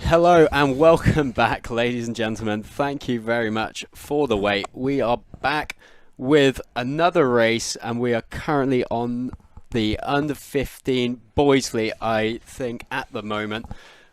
Hello and welcome back, ladies and gentlemen. Thank you very much for the wait. We are back with another race and we are currently on the under 15 Boys fleet, I think, at the moment.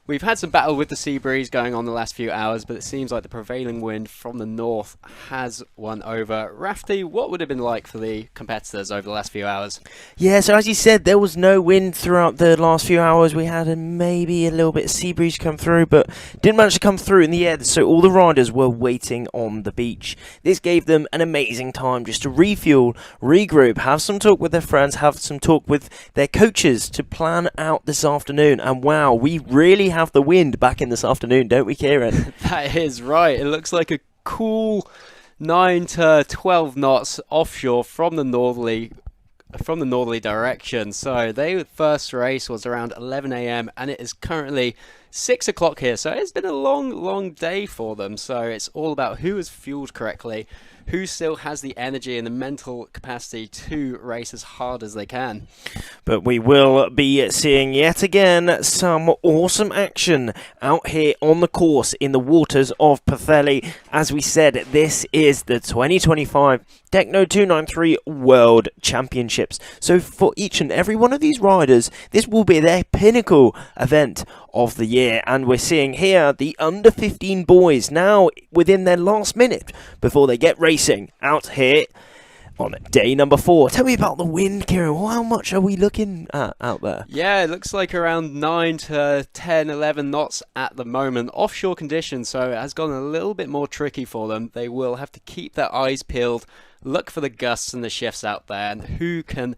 We've had some battle with the sea breeze going on the last few hours, but it seems like the prevailing wind from the north has won over. Rafty, what would it have been like for the competitors over the last few hours? Yeah, so as you said, there was no wind throughout the last few hours. We had maybe a little bit of sea breeze come through, but didn't manage to come through in the air, so all the riders were waiting on the beach. This gave them an amazing time just to refuel, regroup, have some talk with their friends, have some talk with their coaches to plan out this afternoon. And wow, we really have the wind back in this afternoon, don't we, Kieran? That is right. It looks like a cool 9 to 12 knots offshore from the northerly direction. So their first race was around 11 a.m. and it is currently 6 o'clock here. So it's been a long day for them. So it's all about who is fueled correctly, who still has the energy and the mental capacity to race as hard as they can. But we will be seeing yet again some awesome action out here on the course in the waters of Pwllheli. As we said, this is the 2025 Techno293 World Championships. So for each and every one of these riders, this will be their pinnacle event of the year. And we're seeing here the under 15 boys now within their last minute before they get racing out here on day number 4. Tell me about the wind, Kieran. How much are we looking at out there? Yeah, it looks like around 9 to 10, 11 knots at the moment. Offshore conditions, so it has gone a little bit more tricky for them. They will have to keep their eyes peeled, look for the gusts and the shifts out there, and who can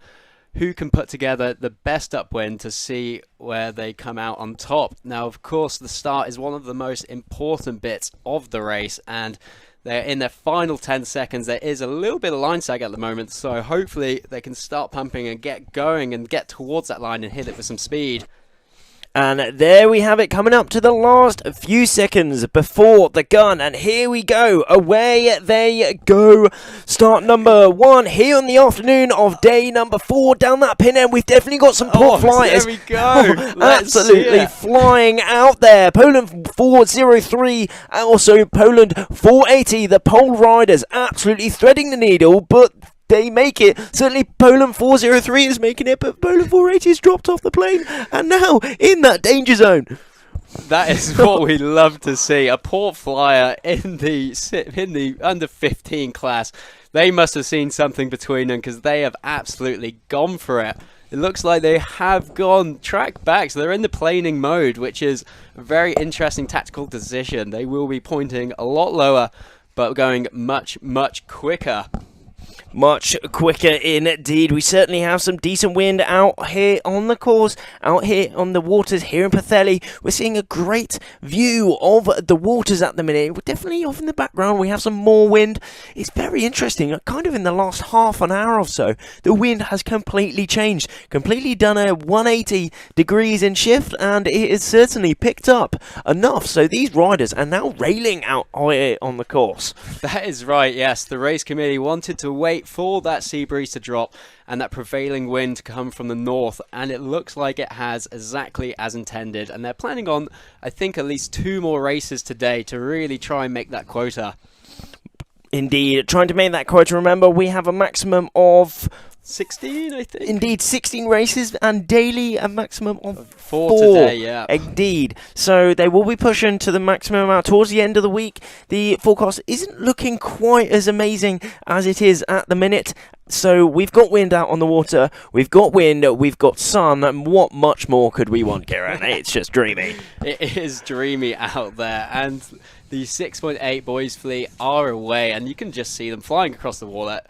put together the best upwind to see where they come out on top. Now, of course, the start is one of the most important bits of the race, and they're in their final 10 seconds. There is a little bit of line sag at the moment, so hopefully they can start pumping and get going and get towards that line and hit it with some speed. And there we have it, coming up to the last few seconds before the gun. And here we go. Away they go. Start number 1 here on the afternoon of day number 4. Down that pin end, we've definitely got some port flyers. There we go. Absolutely flying out there. Poland 403, and also Poland 480. The pole riders absolutely threading the needle, but they make it. Certainly Poland 403 is making it, but Poland 480 has dropped off the plane and now in that danger zone. That is what we love to see. A port flyer in the under 15 class. They must have seen something between them because they have absolutely gone for it. It looks like they have gone track back, so they're in the planing mode, which is a very interesting tactical decision. They will be pointing a lot lower, but going much quicker. Much quicker indeed. We certainly have some decent wind out here on the course, out here on the waters here in Pwllheli. We're seeing a great view of the waters at the minute. We're definitely off in the background. We have some more wind. It's very interesting. Kind of in the last half an hour or so, the wind has completely changed, completely done a 180 degrees in shift, and it has certainly picked up enough. So these riders are now railing out here on the course. That is right, yes. The race committee wanted to wait for that sea breeze to drop and that prevailing wind to come from the north, and it looks like it has exactly as intended, and they're planning on, I think, at least 2 more races today to really try and make that quota. Indeed, trying to make that quota. Remember, we have a maximum of 16, I think. Indeed, 16 races, and daily a maximum of 4 today, yeah. Indeed. So they will be pushing to the maximum amount towards the end of the week. The forecast isn't looking quite as amazing as it is at the minute. So we've got wind out on the water, we've got wind, we've got sun, and what much more could we want, Kieran? It's just dreamy. It is dreamy out there, and the 6.8 Boys fleet are away, and you can just see them flying across the water.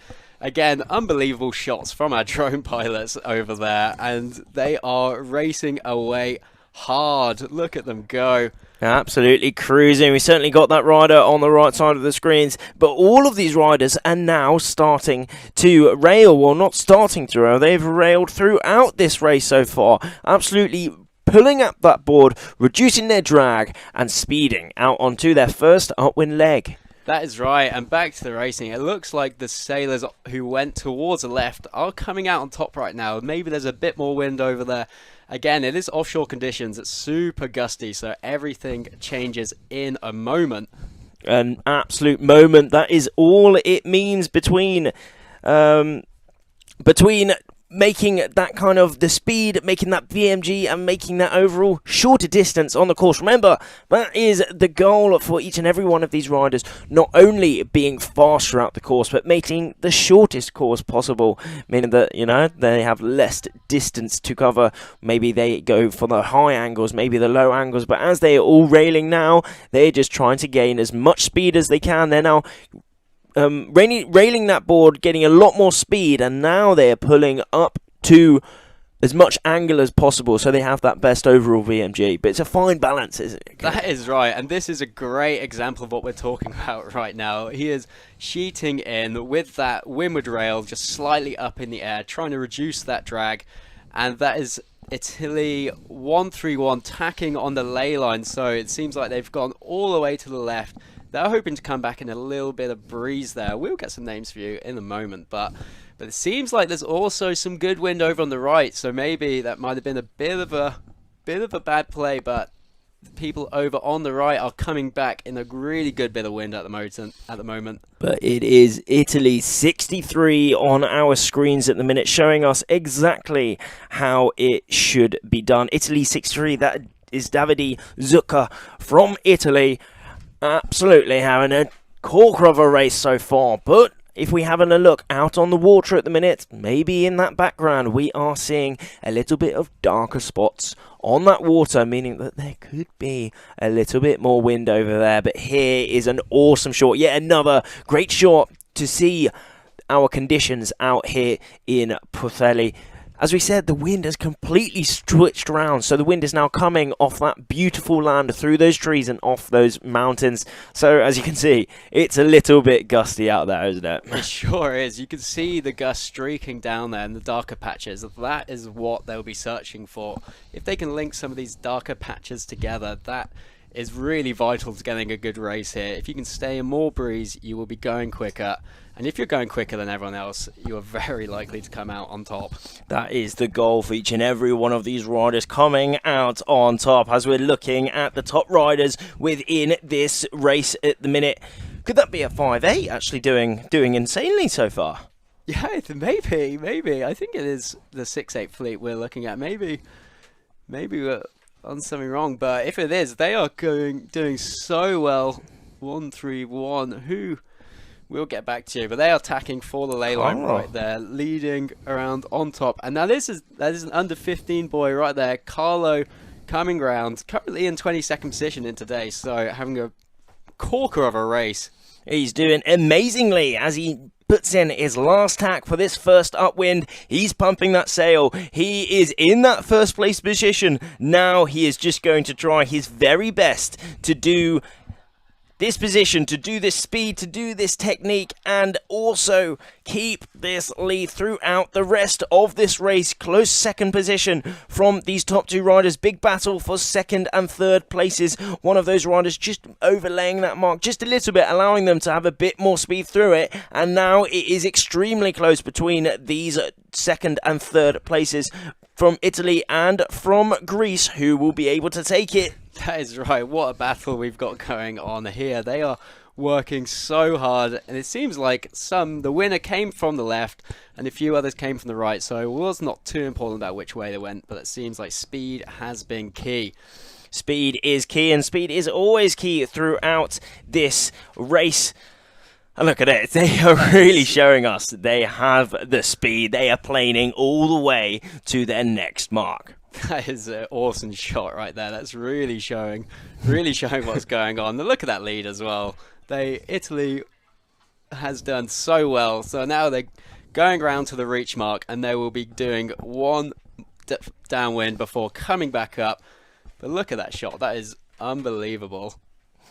Again, unbelievable shots from our drone pilots over there, and they are racing away hard. Look at them go. Absolutely cruising. We certainly got that rider on the right side of the screens, but all of these riders are now starting to rail. Well, not starting to rail, they've railed throughout this race so far. Absolutely pulling up that board, reducing their drag, and speeding out onto their first upwind leg. That is right, and back to the racing. It looks like the sailors who went towards the left are coming out on top right now. Maybe there's a bit more wind over there, again, it is offshore conditions. It's super gusty, so everything changes in a moment. An absolute moment. That is all it means between making that kind of the speed, making that VMG, and making that overall shorter distance on the course. Remember, that is the goal for each and every one of these riders, not only being fast throughout the course, but making the shortest course possible, meaning that, you know, they have less distance to cover. Maybe they go for the high angles, maybe the low angles, but as they are all railing now, they're just trying to gain as much speed as they can. They're now railing that board, getting a lot more speed, and now they're pulling up to as much angle as possible, so they have that best overall VMG. But it's a fine balance, isn't it? That is right, and this is a great example of what we're talking about right now. He is sheeting in with that windward rail just slightly up in the air, trying to reduce that drag, and that is Italy 131 tacking on the ley line, so it seems like they've gone all the way to the left. They're hoping to come back in a little bit of breeze there. We'll get some names for you in a moment, but it seems like there's also some good wind over on the right, so maybe that might have been a bit of a bad play, but the people over on the right are coming back in a really good bit of wind at the moment. But it is Italy 63 on our screens at the minute, showing us exactly how it should be done. Italy 63, that is Davide Zucca from Italy. Absolutely having a corker of a race so far, but if we having a look out on the water at the minute, maybe in that background we are seeing a little bit of darker spots on that water, meaning that there could be a little bit more wind over there. But here is an awesome shot, yet another great shot to see our conditions out here in Pwllheli. As we said, the wind has completely switched around, so the wind is now coming off that beautiful land through those trees and off those mountains. So as you can see, it's a little bit gusty out there, isn't it? It sure is. You can see the gust streaking down there in the darker patches. That is what they'll be searching for. If they can link some of these darker patches together, that is really vital to getting a good race here. If you can stay in more breeze, you will be going quicker. And if you're going quicker than everyone else, you are very likely to come out on top. That is the goal for each and every one of these riders, coming out on top. As we're looking at the top riders within this race at the minute, could that be a 5.8 actually doing insanely so far? Yeah, maybe. I think it is the 6.8 fleet we're looking at. Maybe we're on something wrong, but if it is, they are doing so well. 131, who we'll get back to you, but they are attacking for the ley line right there, leading around on top. And now that is an under 15 boy right there, Carlo, coming round, currently in 22nd position in today, so having a corker of a race. He's doing amazingly as he puts in his last tack for this first upwind. He's pumping that sail. He is in that first place position. Now he is just going to try his very best to do this position, to do this speed, to do this technique, and also keep this lead throughout the rest of this race. Close second position from these top two riders. Big battle for second and third places. One of those riders just overlaying that mark just a little bit, allowing them to have a bit more speed through it. And now it is extremely close between these second and third places from Italy and from Greece, who will be able to take it. That is right. What a battle we've got going on here. They are working so hard, and it seems like the winner came from the left and a few others came from the right, so it was not too important about which way they went, but it seems like speed has been key. Speed is key, and speed is always key throughout this race. And look at it, they are really showing us they have the speed. They are planing all the way to their next mark. That is an awesome shot right there. That's really showing what's going on. Look at that lead as well. Italy has done so well. So now they're going around to the reach mark, and they will be doing one downwind before coming back up. But look at that shot. That is unbelievable.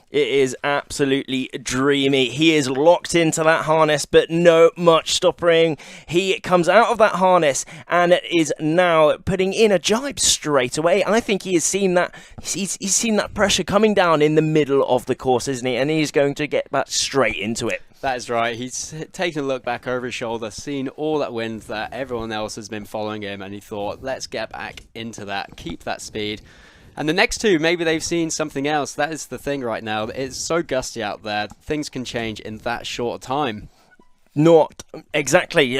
It is absolutely dreamy. He is locked into that harness, but no much stopping. He comes out of that harness and is now putting in a jibe straight away. I think he has seen that. He's seen that pressure coming down in the middle of the course, isn't he? And he's going to get back straight into it. That is right. He's taken a look back over his shoulder, seen all that wind that everyone else has been following him, and he thought, let's get back into that, keep that speed. And the next two, maybe they've seen something else. That is the thing right now. It's so gusty out there. Things can change in that short time. Not exactly.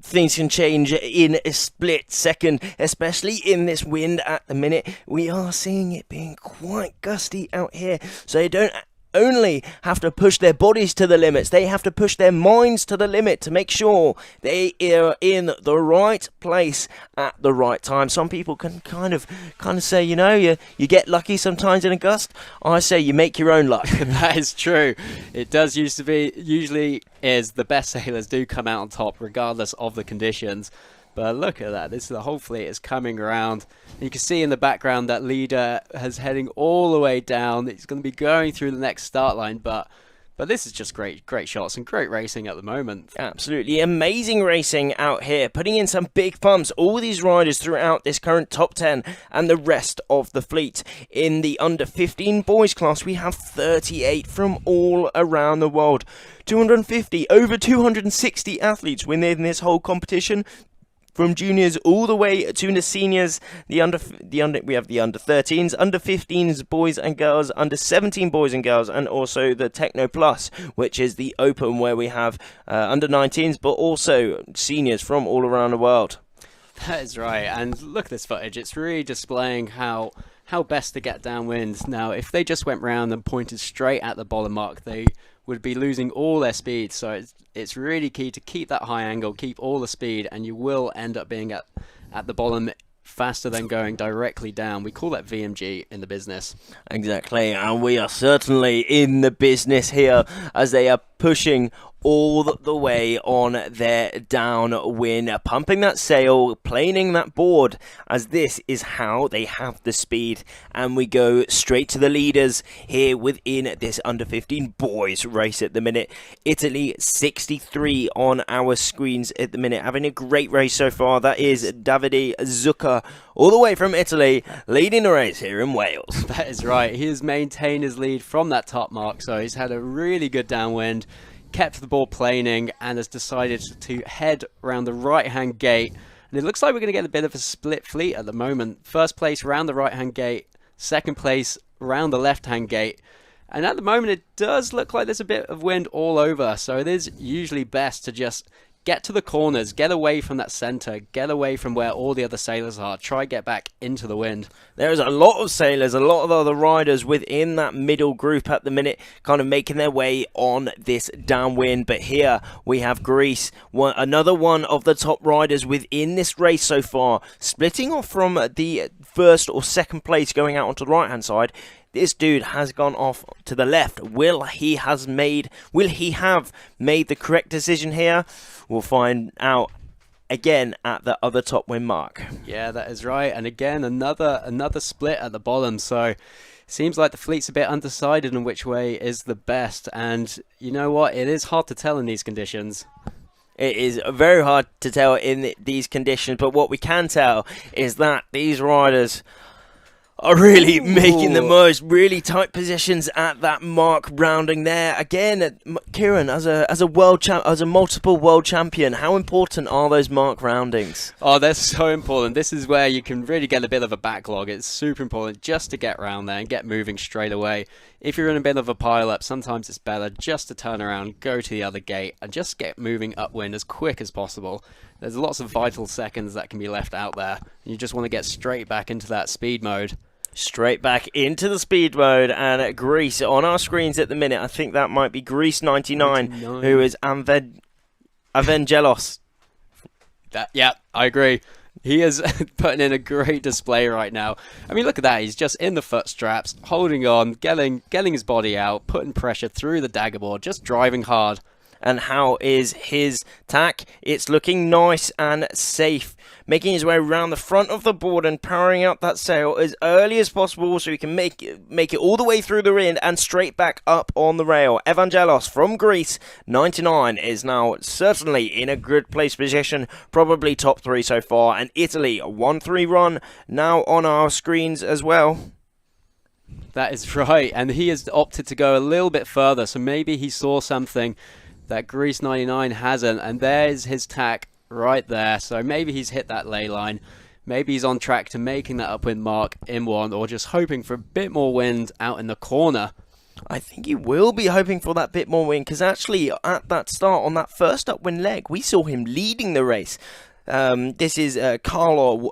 Things can change in a split second, especially in this wind at the minute. We are seeing it being quite gusty out here. So you don't only have to push their bodies to the limits, they have to push their minds to the limit to make sure they are in the right place at the right time. Some people can kind of say, you know, you get lucky sometimes in a gust. I say you make your own luck. That is true. It does usually is the best sailors do come out on top regardless of the conditions. But look at that, the whole fleet is coming around. And you can see in the background that leader is heading all the way down. He's going to be going through the next start line, but this is just great shots and great racing at the moment. Absolutely amazing racing out here, putting in some big pumps. All these riders throughout this current top 10 and the rest of the fleet. In the under 15 boys class, we have 38 from all around the world. 250, over 260 athletes within this whole competition. From juniors all the way to the seniors, we have the under 13s, under 15s boys and girls, under 17 boys and girls, and also the Techno Plus, which is the open where we have under 19s, but also seniors from all around the world. That is right, and look at this footage. It's really displaying how best to get downwind. Now, if they just went round and pointed straight at the bottom mark, they would be losing all their speed. So it's really key to keep that high angle, keep all the speed, and you will end up being at the bottom faster than going directly down. We call that VMG in the business. Exactly, and we are certainly in the business here as they are pushing all the way on their downwind, pumping that sail, planing that board, as this is how they have the speed. And we go straight to the leaders here within this under 15 boys race at the minute. Italy 63 on our screens at the minute, having a great race so far. That is Davide Zucca, all the way from Italy, leading the race here in Wales. That is right. He has maintained his lead from that top mark, so he's had a really good downwind, kept the ball planing, and has decided to head around the right-hand gate. And it looks like we're going to get a bit of a split fleet at the moment. First place round the right-hand gate, second place round the left-hand gate. And at the moment it does look like there's a bit of wind all over, so it is usually best to just get to the corners, get away from that centre, get away from where all the other sailors are, try get back into the wind. There's a lot of sailors, a lot of other riders within that middle group at the minute, kind of making their way on this downwind. But here we have Greece, another one of the top riders within this race so far, splitting off from the first or second place going out onto the right hand side. This dude has gone off to the left. Will he have made the correct decision here? We'll find out again at the other top wind mark. Yeah, that is right. And again, another split at the bottom. So seems like the fleet's a bit undecided on which way is the best. And you know what? It is hard to tell in these conditions. It is very hard to tell in these conditions. But what we can tell is that these riders are really making the most, really tight positions at that mark rounding there. Again, Kieran, as a multiple world champion, how important are those mark roundings? Oh, they're so important. This is where you can really get a bit of a backlog. It's super important just to get around there and get moving straight away. If you're in a bit of a pile-up, sometimes it's better just to turn around, go to the other gate, and just get moving upwind as quick as possible. There's lots of vital seconds that can be left out there. You just want to get straight back into that speed mode. Straight back into the speed mode, and Greece on our screens at the minute. I think that might be Greece 99. Who is Evangelos. Yeah, I agree. He is putting in a great display right now. I mean, look at that. He's just in the foot straps, holding on, getting his body out, putting pressure through the dagger board, just driving hard. And how is his tack? It's looking nice and safe. Making his way around the front of the board and powering up that sail as early as possible so he can make it all the way through the wind and straight back up on the rail. Evangelos from Greece, 99, is now certainly in a good place position, probably top 3 so far. And Italy, a 1-3 run now on our screens as well. That is right, and he has opted to go a little bit further, so maybe he saw something that Greece 99 hasn't, and there's his tack right there. So maybe he's hit that ley line, maybe he's on track to making that upwind mark in one, or just hoping for a bit more wind out in the corner. I think he will be hoping for that bit more wind, because actually at that start on that first upwind leg, we saw him leading the race. This is Carlo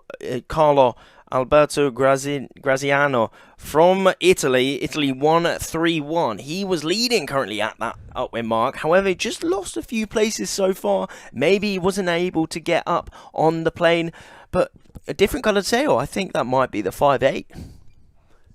Alberto Graziano from Italy. Italy 1-3-1. He was leading currently at that upwind mark. However, just lost a few places so far. Maybe he wasn't able to get up on the plane. But a different coloured sail. I think that might be the 5-8.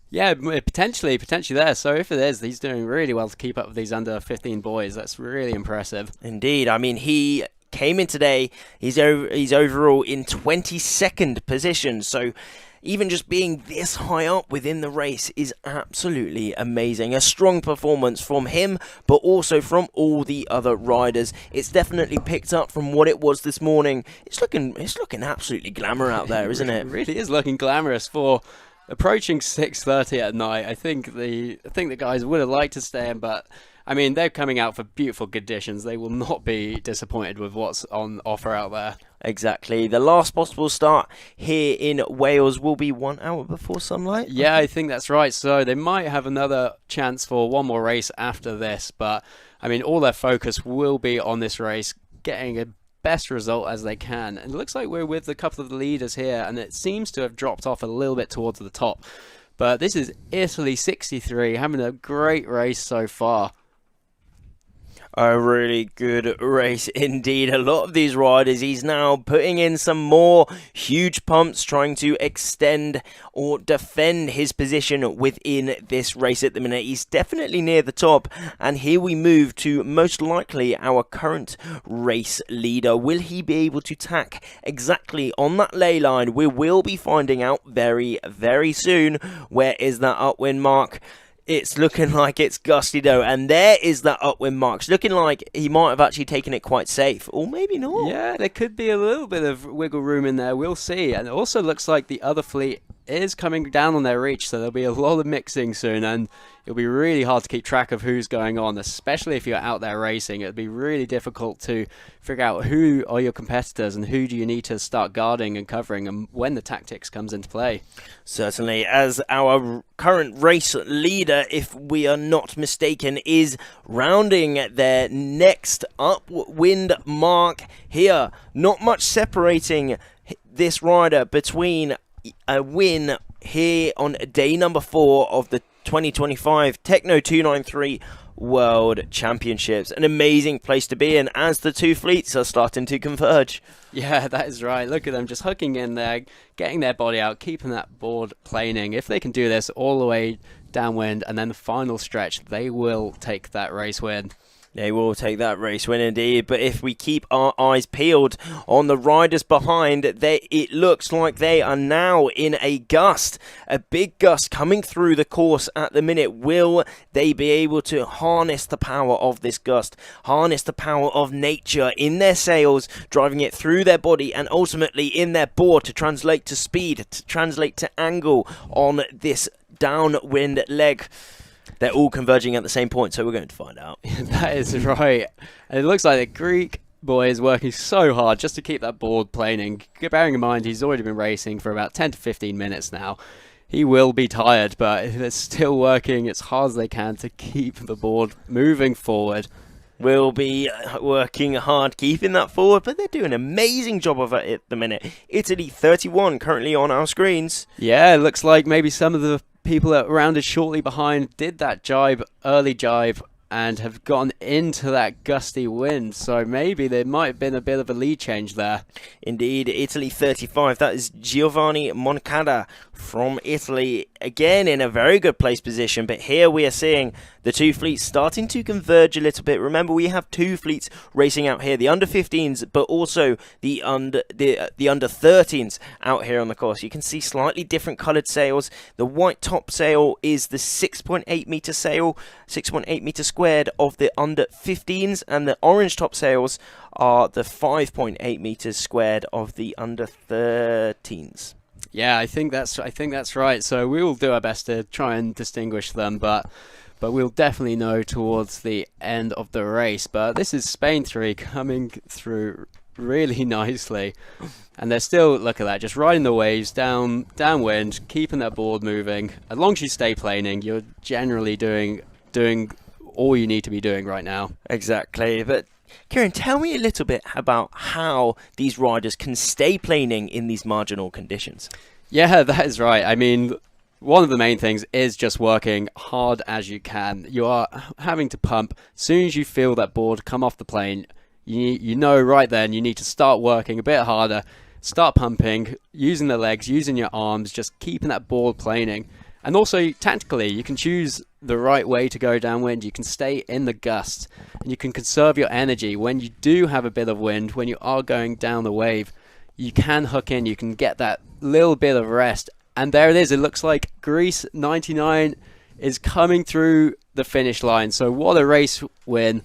Yeah, potentially there. So if it is, he's doing really well to keep up with these under 15 boys. That's really impressive. Indeed. I mean, he came in today. He's overall in 22nd position. So even just being this high up within the race is absolutely amazing. A strong performance from him, but also from all the other riders. It's definitely picked up from what it was this morning. It's looking absolutely glamour out there, isn't it? It really is looking glamorous for approaching 6:30 at night. I think the guys would have liked to stay in, but I mean, they're coming out for beautiful conditions. They will not be disappointed with what's on offer out there. Exactly. The last possible start here in Wales will be 1 hour before sunlight. Yeah, I think that's right. So they might have another chance for one more race after this. But, I mean, all their focus will be on this race, getting a best result as they can. And it looks like we're with a couple of the leaders here, and it seems to have dropped off a little bit towards the top. But this is Italy 63, having a great race so far. A really good race indeed. A lot of these riders, he's now putting in some more huge pumps, trying to extend or defend his position within this race at the minute. He's definitely near the top, and here we move to most likely our current race leader. Will he be able to tack exactly on that ley line? We will be finding out very, very soon. Where is that upwind mark? It's looking like it's gusty though, and there is that upwind mark. It's looking like he might have actually taken it quite safe, or maybe not. Yeah, there could be a little bit of wiggle room in there. We'll see. And it also looks like the other fleet is coming down on their reach, so there'll be a lot of mixing soon, and it'll be really hard to keep track of who's going on, especially if you're out there racing. It'll be really difficult to figure out who are your competitors and who do you need to start guarding and covering, and when the tactics comes into play. Certainly, as our current race leader, if we are not mistaken, is rounding their next upwind mark here. Not much separating this rider between a win here on day number 4 of the 2025 Techno293 World Championships. An amazing place to be in as the two fleets are starting to converge. Yeah, that is right. Look at them just hooking in there, getting their body out, keeping that board planing. If they can do this all the way downwind and then the final stretch, they will take that race win. They will take that race win indeed, but if we keep our eyes peeled on the riders behind, it looks like they are now in a gust. A big gust coming through the course at the minute. Will they be able to harness the power of this gust, harness the power of nature in their sails, driving it through their body and ultimately in their board to translate to speed, to translate to angle on this downwind leg? They're all converging at the same point, so we're going to find out. That is right. And it looks like the Greek boy is working so hard just to keep that board planing. Bearing in mind he's already been racing for about 10 to 15 minutes now. He will be tired, but they're still working as hard as they can to keep the board moving forward. Will be working hard keeping that forward, but they're doing an amazing job of it at the minute. Italy 31 currently on our screens. Yeah, it looks like maybe some of the people that rounded shortly behind did that early jibe, and have gone into that gusty wind. So maybe there might have been a bit of a lead change there. Indeed, Italy 35. That is Giovanni Moncada from Italy. again in a very good place position, but here we are seeing the two fleets starting to converge a little bit. Remember, we have two fleets racing out here, the under 15s, but also the under 13s out here on the course. You can see slightly different coloured sails. The white top sail is the 6.8 metre sail, 6.8 metre squared of the under 15s, and the orange top sails are the 5.8 metres squared of the under 13s. Yeah, I think that's right. So we will do our best to try and distinguish them, but we'll definitely know towards the end of the race. But this is Spain 3 coming through really nicely, and they're still, look at that, just riding the waves downwind, keeping that board moving. As long as you stay planing, you're generally doing all you need to be doing right now. Exactly, but Kieran, tell me a little bit about how these riders can stay planing in these marginal conditions. Yeah, that is right. I mean, one of the main things is just working hard as you can. You are having to pump. As soon as you feel that board come off the plane, you know right then you need to start working a bit harder, start pumping, using the legs, using your arms, just keeping that board planing. And also, tactically, you can choose the right way to go downwind. You can stay in the gust, and you can conserve your energy. When you do have a bit of wind, when you are going down the wave, you can hook in, you can get that little bit of rest. And there it is. It looks like Greece 99 is coming through the finish line. So what a race win.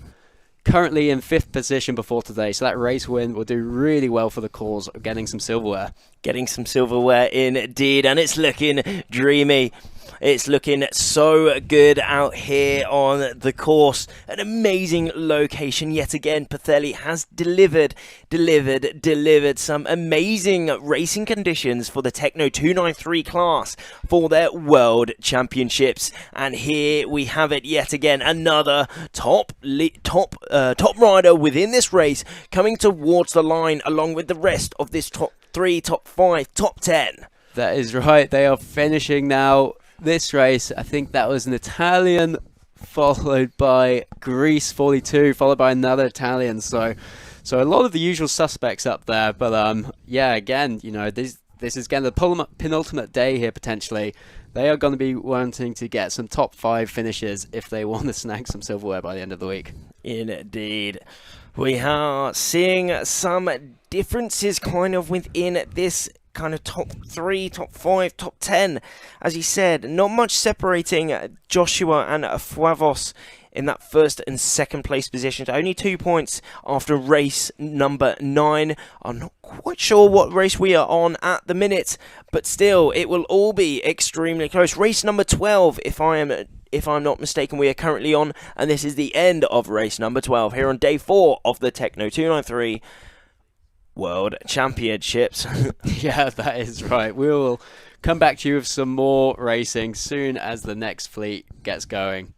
Currently in 5th position before today, so that race win will do really well for the cause of getting some silverware. Getting some silverware indeed, and it's looking dreamy. It's looking so good out here on the course. An amazing location yet again. Pwllheli has delivered some amazing racing conditions for the Techno293 class for their World Championships. And here we have it yet again. Another top rider within this race coming towards the line along with the rest of this top 3, top 5, top 10. That is right. They are finishing now this race. I think that was an Italian followed by Greece 42, followed by another Italian. So a lot of the usual suspects up there. But yeah, again, you know, this is again the penultimate day here potentially. They are going to be wanting to get some top 5 finishes if they want to snag some silverware by the end of the week. Indeed. We are seeing some differences kind of within this kind of top 3, top 5, top 10. As you said, not much separating Joshua and Fuavos in that 1st and 2nd place positions. Only 2 points after race number 9. I'm not quite sure what race we are on at the minute, but still, it will all be extremely close. Race number 12, if I'm not mistaken, we are currently on, and this is the end of race number 12 here on day 4 of the Techno293 World Championships. Yeah, that is right. We will come back to you with some more racing soon as the next fleet gets going.